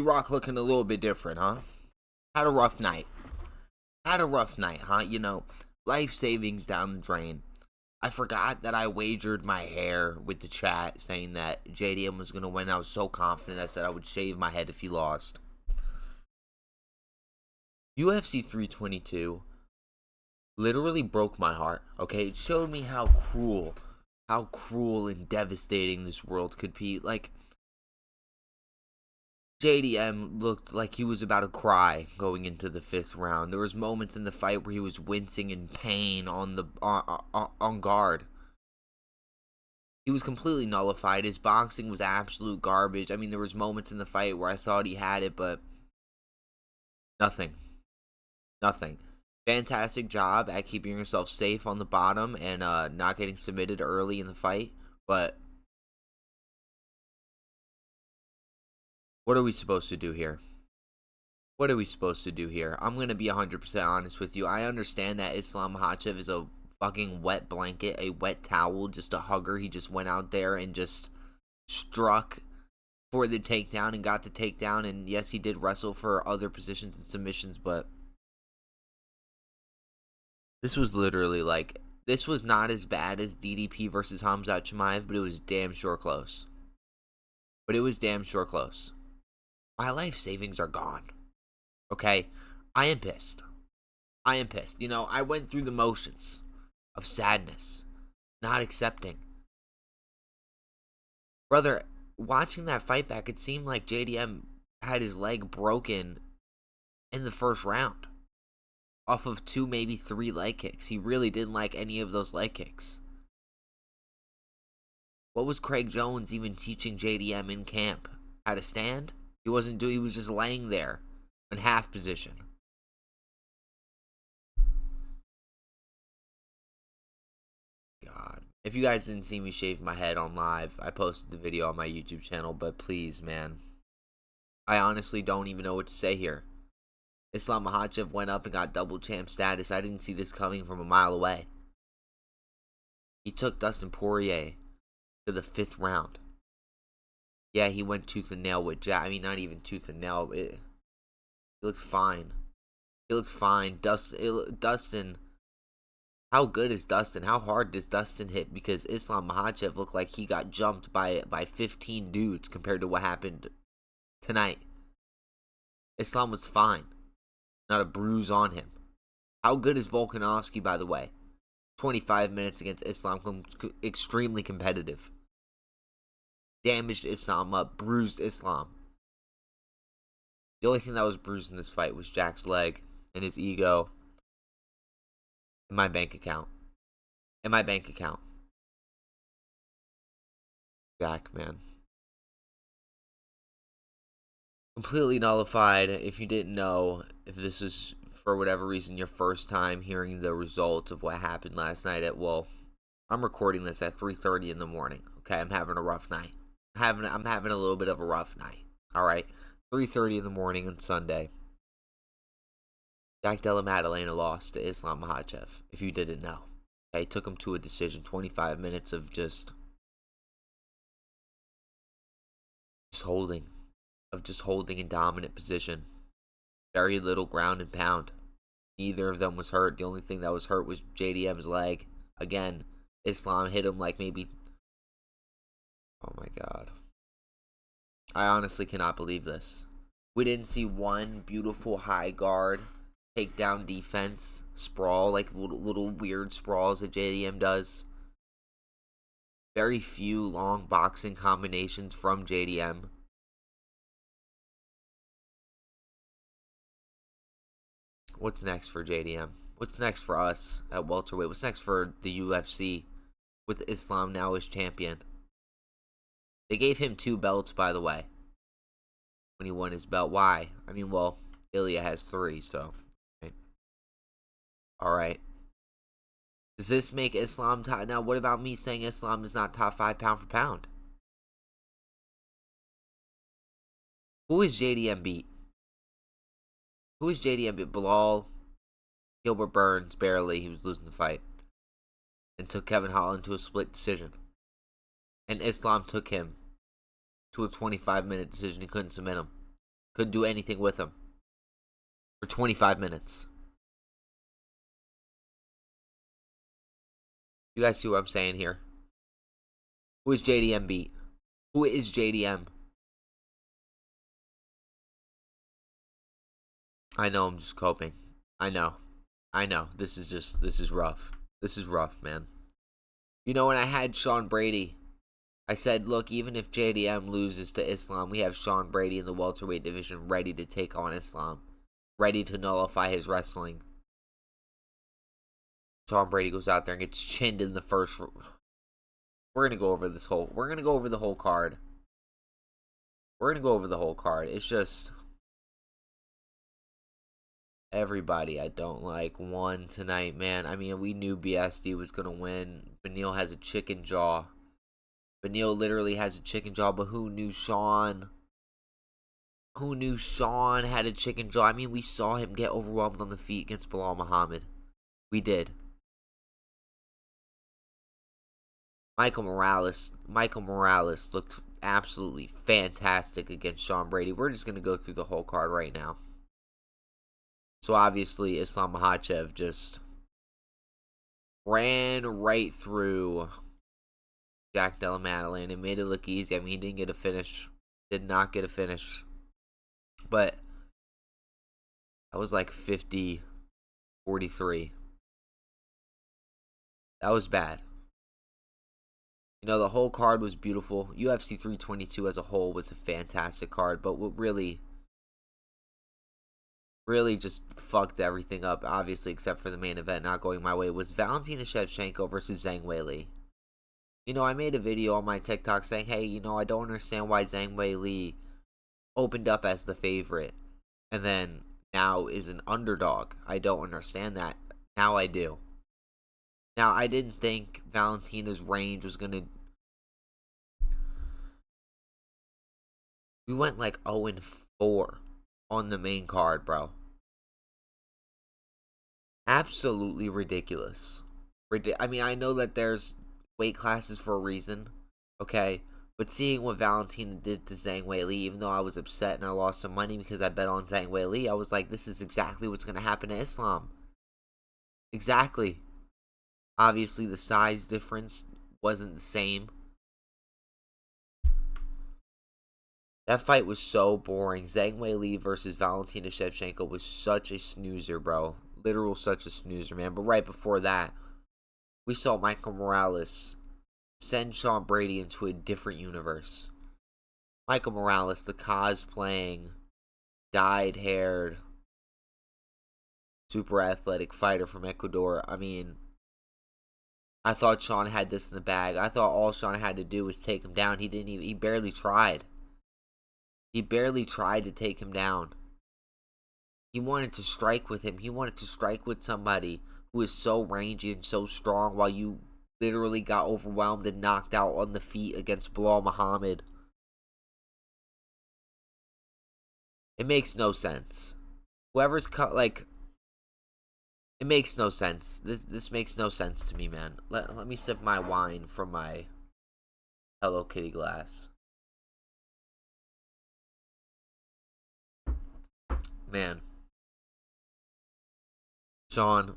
Rock looking a little bit different, huh? Had a rough night. Huh? Life savings down the drain. I forgot that I wagered my hair with the chat saying that JDM was going to win. I was so confident I said I would shave my head if he lost. UFC 322 literally broke my heart, okay? It showed me how cruel and devastating this world could be. Like, JDM looked like he was about to cry going into the 5th round. There was moments in the fight where he was wincing in pain on guard. He was completely nullified. His boxing was absolute garbage. I mean, there was moments in the fight where I thought he had it, but nothing. Fantastic job at keeping yourself safe on the bottom and not getting submitted early in the fight. But what are we supposed to do here? I'm going to be 100% honest with you. I understand that Islam Makhachev is a fucking wet blanket, a wet towel, just a hugger. He just went out there and just struck for the takedown and got the takedown. And yes, he did wrestle for other positions and submissions, but this was literally like, this was not as bad as DDP versus Khamzat Chimaev, but it was damn sure close. My life savings are gone. Okay? I am pissed. I went through the motions of sadness, not accepting. Brother, watching that fight back, it seemed like JDM had his leg broken in the first round. Off of 2, maybe 3 leg kicks. He really didn't like any of those leg kicks. What was Craig Jones even teaching JDM in camp? How to stand? He was just laying there in half position. God. If you guys didn't see me shave my head on live, I posted the video on my YouTube channel, but please, man. I honestly don't even know what to say here. Islam Makhachev went up and got double champ status. I didn't see this coming from a mile away. He took Dustin Poirier to the 5th round. Yeah, he went tooth and nail with Jack. I mean, not even tooth and nail. He looks fine. Dustin. How good is Dustin? How hard does Dustin hit? Because Islam Makhachev looked like he got jumped by 15 dudes compared to what happened tonight. Islam was fine. Not a bruise on him. How good is Volkanovski, by the way? 25 minutes against Islam. Extremely competitive. Damaged Islam up. Bruised Islam. The only thing that was bruised in this fight was Jack's leg and his ego. In my bank account. Jack, man. Completely nullified. If you didn't know, if this is for whatever reason your first time hearing the results of what happened last night I'm recording this at 3:30 in the morning. Okay, I'm having a rough night. I'm having a little bit of a rough night. All right, 3:30 in the morning on Sunday. Jack Della Maddalena lost to Islam Makhachev. If you didn't know, okay, took him to a decision. 25 minutes of just holding. In dominant position. Very little ground and pound. Neither of them was hurt. The only thing that was hurt was JDM's leg. Again, Islam hit him like maybe... Oh my God. I honestly cannot believe this. We didn't see one beautiful high guard, takedown defense, sprawl, like little weird sprawls that JDM does. Very few long boxing combinations from JDM. What's next for JDM? What's next for us at welterweight? What's next for the UFC with Islam now as champion? They gave him 2 belts, by the way, when he won his belt. Why? I mean, well, Ilya has 3, so. Okay. All right. Does this make Islam top? Now, what about me saying Islam is not top 5 pound for pound? Who is JDM beat? Bilal, Gilbert Burns, barely. He was losing the fight. And took Kevin Holland to a split decision. And Islam took him to a 25-minute decision. He couldn't submit him. Couldn't do anything with him for 25 minutes. You guys see what I'm saying here? Who is JDM beat? Who is JDM? I know I'm just coping. I know. This is rough. This is rough, man. You know, when I had Sean Brady, I said, look, even if JDM loses to Islam, we have Sean Brady in the welterweight division ready to take on Islam, ready to nullify his wrestling. Sean Brady goes out there and gets chinned in the first. We're gonna go over this whole. We're gonna go over the whole card. We're gonna go over the whole card. It's just everybody I don't like won tonight, man. I mean, we knew BSD was gonna win. Beneil has a chicken jaw. Beneil literally has a chicken jaw, but who knew Sean? Who knew Sean had a chicken jaw? I mean, we saw him get overwhelmed on the feet against Bilal Muhammad. We did. Michael Morales looked absolutely fantastic against Sean Brady. We're just going to go through the whole card right now. So obviously, Islam Makhachev just ran right through Jack Della Maddalene and made it look easy. I mean, he didn't get a finish. Did not get a finish. But that was like 50-43. That was bad. You know, the whole card was beautiful. UFC 322 as a whole was a fantastic card. But what really just fucked everything up, obviously, except for the main event not going my way, was Valentina Shevchenko versus Zhang Weili. You know, I made a video on my TikTok saying, hey, you know, I don't understand why Zhang Weili opened up as the favorite and then now is an underdog. I don't understand that. Now I do. Now, I didn't think Valentina's range was going to... We went like 0-4 on the main card, bro. Absolutely ridiculous. I mean, I know that there's weight classes for a reason, okay? But seeing what Valentina did to Zhang Weili, even though I was upset and I lost some money because I bet on Zhang Weili, I was like, this is exactly what's going to happen to Islam. Exactly. Obviously, the size difference wasn't the same. That fight was so boring. Zhang Weili versus Valentina Shevchenko was such a snoozer, bro. Literal such a snoozer, man. But right before that, we saw Michael Morales send Sean Brady into a different universe. Michael Morales, the cosplaying, dyed-haired, super athletic fighter from Ecuador. I mean, I thought Sean had this in the bag. I thought all Sean had to do was take him down. He barely tried. He barely tried to take him down. He wanted to strike with him. He wanted to strike with somebody who is so rangy and so strong while you literally got overwhelmed and knocked out on the feet against Bilal Muhammad. It makes no sense. Whoever's it makes no sense. This makes no sense to me, man. Let me sip my wine from my Hello Kitty glass. Man. Sean.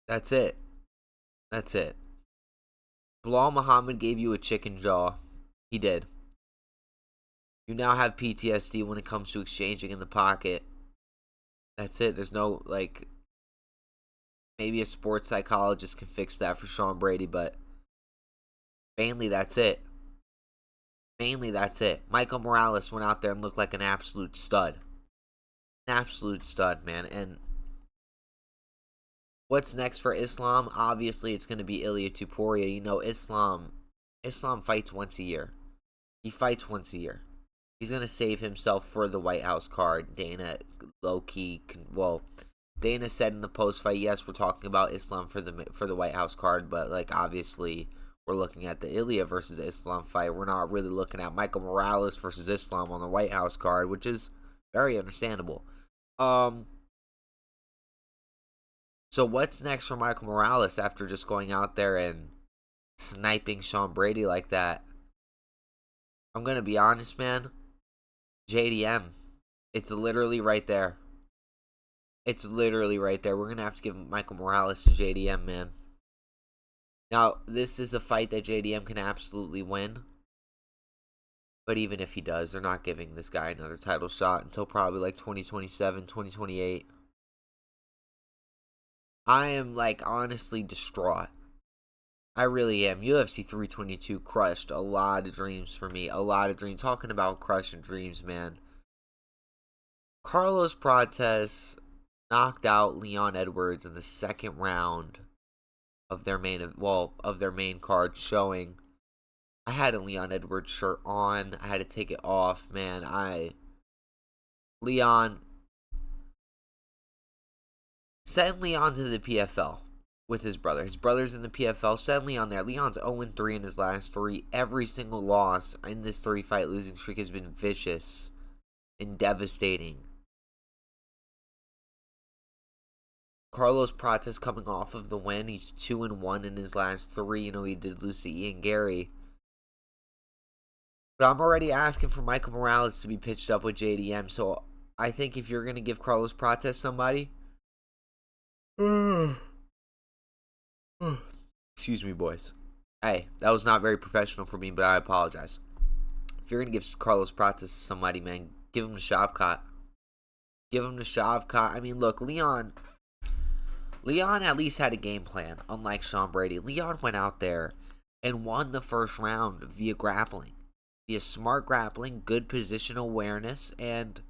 That's it. That's it. Bilal Muhammad gave you a chicken jaw. He did. You now have PTSD when it comes to exchanging in the pocket. That's it. There's no, maybe a sports psychologist can fix that for Sean Brady, but mainly that's it. Mainly that's it. Michael Morales went out there and looked like an absolute stud. An absolute stud, man. And what's next for Islam? Obviously, it's going to be Ilia Topuria. You know, Islam fights once a year. He fights once a year. He's going to save himself for the White House card. Dana low-key, Dana said in the post-fight, yes, we're talking about Islam for the White House card, but, obviously, we're looking at the Ilia versus Islam fight. We're not really looking at Michael Morales versus Islam on the White House card, which is very understandable. So what's next for Michael Morales after just going out there and sniping Sean Brady like that? I'm going to be honest, man. JDM. It's literally right there. It's literally right there. We're going to have to give Michael Morales to JDM, man. Now, this is a fight that JDM can absolutely win. But even if he does, they're not giving this guy another title shot until probably like 2027, 2028. I am like honestly distraught. I really am. UFC 322 crushed a lot of dreams for me. A lot of dreams. Talking about crushing dreams, man. Carlos Prates knocked out Leon Edwards in the second round of their main card showing. I had a Leon Edwards shirt on. I had to take it off, man. Leon, send Leon to the PFL with his brother. His brother's in the PFL. Send Leon there. Leon's 0-3 in his last 3. Every single loss in this 3-fight losing streak has been vicious and devastating. Carlos Prates coming off of the win. He's 2-1 in his last 3. You know, he did lose to Ian Gary. But I'm already asking for Michael Morales to be pitched up with JDM. So I think if you're going to give Carlos Prates somebody. Excuse me, boys. Hey, that was not very professional for me, but I apologize. If you're going to give Carlos Prates to somebody, man, give him to Shavkat. Give him to Shavkat. I mean, look, Leon at least had a game plan, unlike Sean Brady. Leon went out there and won the first round via grappling. Via smart grappling, good positional awareness, and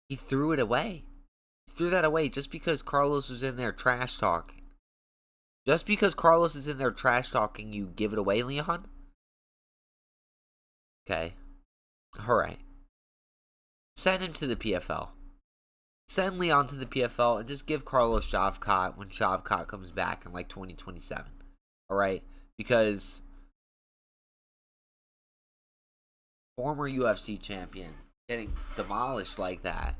he threw it away. He threw that away just because Carlos was in there trash talking. Just because Carlos is in there trash talking, you give it away, Leon? Okay. Alright. Send him to the PFL. Send Leon to the PFL and just give Carlos Shavkat when Shavkat comes back in like 2027. Alright? Because former UFC champion getting demolished like that.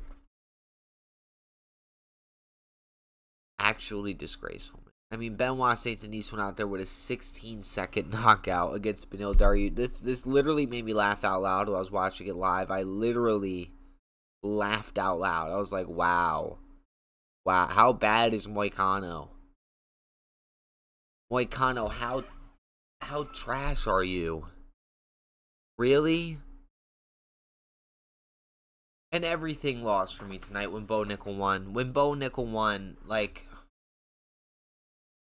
Actually disgraceful. I mean, Benoit Saint Denis went out there with a 16-second knockout against Beneil Dariush. This literally made me laugh out loud while I was watching it live. I literally laughed out loud. I was like, wow. Wow, how bad is Moicano? Moicano, how trash are you? Really? And everything lost for me tonight when Bo Nickel won. When Bo Nickel won, like,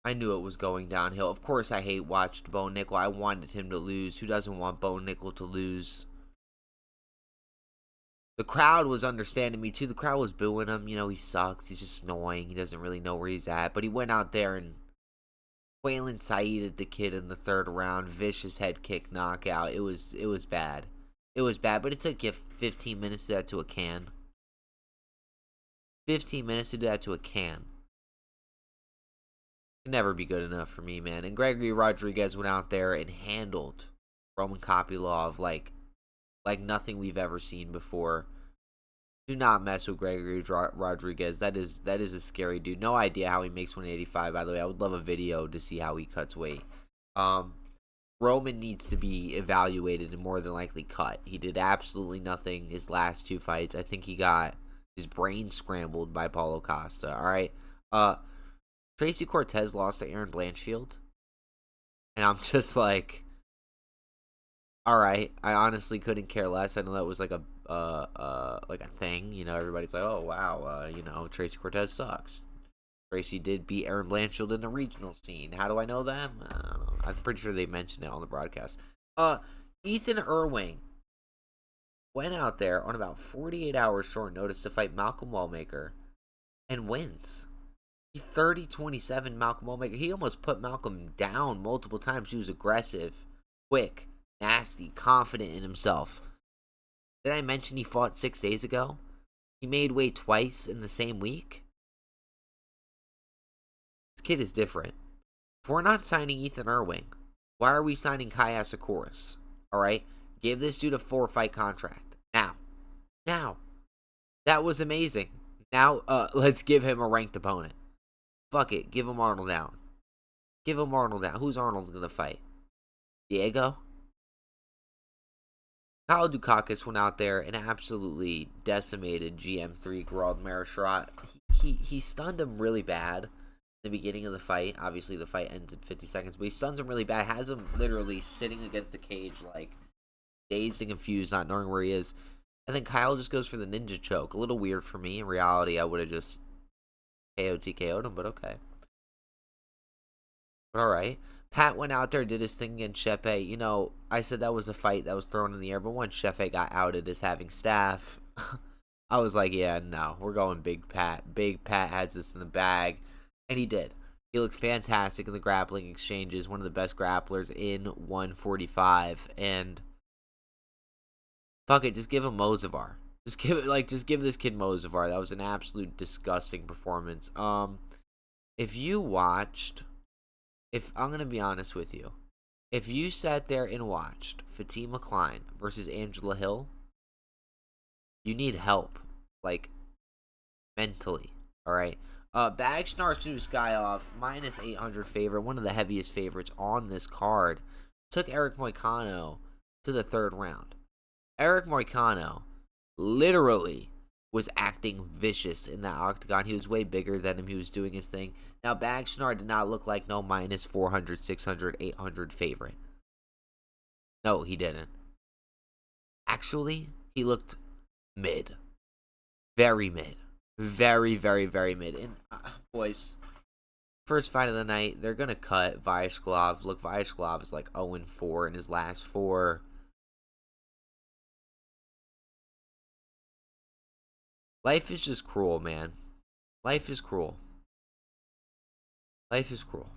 I knew it was going downhill. Of course, I watched Bo Nickel. I wanted him to lose. Who doesn't want Bo Nickel to lose? The crowd was understanding me, too. The crowd was booing him. You know, he sucks. He's just annoying. He doesn't really know where he's at. But he went out there and Waylon Saeed the kid in the third round. Vicious head kick knockout. It was bad. It was bad, but it took you 15 minutes to do that to a can. 15 minutes to do that to a can. Can never be good enough for me, man. And Gregory Rodriguez went out there and handled Roman Kopylov like nothing we've ever seen before. Do not mess with Gregory Rodriguez. That is a scary dude. No idea how he makes 185, by the way. I would love a video to see how he cuts weight. Roman needs to be evaluated and more than likely cut. He did absolutely nothing his last 2 fights. I think he got his brain scrambled by Paulo Costa. All right. Tracy Cortez lost to Aaron Blanchfield. And I'm just like, all right. I honestly couldn't care less. I know that was like a thing. You know, everybody's like, oh, wow. You know, Tracy Cortez sucks. Tracy did beat Aaron Blanchfield in the regional scene. How do I know that? I don't know. I'm pretty sure they mentioned it on the broadcast. Ethan Irwing went out there on about 48 hours short notice to fight Malcolm Wallmaker and wins. 30-27 Malcolm Wallmaker. He almost put Malcolm down multiple times. He was aggressive, quick, nasty, confident in himself. Did I mention he fought 6 days ago? He made weight twice in the same week? This kid is different. If we're not signing Ethan Irwing, why are we signing Kai Asakouras? Alright? Give this dude a 4-fight contract. Now. That was amazing. Now, let's give him a ranked opponent. Fuck it. Give him Arnold down. Give him Arnold down. Who's Arnold gonna fight? Diego? Kyle Dukakis went out there and absolutely decimated GM3 Gerald Meerschaert. He stunned him really bad in the beginning of the fight. Obviously, the fight ends in 50 seconds, but he stuns him really bad. Has him literally sitting against the cage, like dazed and confused, not knowing where he is. And then Kyle just goes for the ninja choke. A little weird for me. In reality, I would have just KO'd him, but okay. But all right. Pat went out there, did his thing against Shepe. You know, I said that was a fight that was thrown in the air, but once Shepe got outed as having staff, I was like, yeah, no, we're going Big Pat. Big Pat has this in the bag, and he did. He looks fantastic in the grappling exchanges, one of the best grapplers in 145, and fuck it, just give him Mozavar. Just give this kid Mozavar. That was an absolute disgusting performance. If you watched, if I'm gonna be honest with you, if you sat there and watched Fatima Klein versus Angela Hill, you need help, like mentally. All right. Bagshnar Skyov minus 800 favorite, one of the heaviest favorites on this card, took Eric Moicano to the third round. Eric Moicano literally was acting vicious in that octagon. He was way bigger than him. He was doing his thing. Now, Bagshnar did not look like no minus 400, 600, 800 favorite. No, he didn't. Actually, he looked mid. Very mid. Very, very, very mid. And, boys, first fight of the night, they're going to cut Vyashkov. Look, Vyashkov is like 0-4 in his last 4. Life is just cruel, man. Life is cruel. Life is cruel.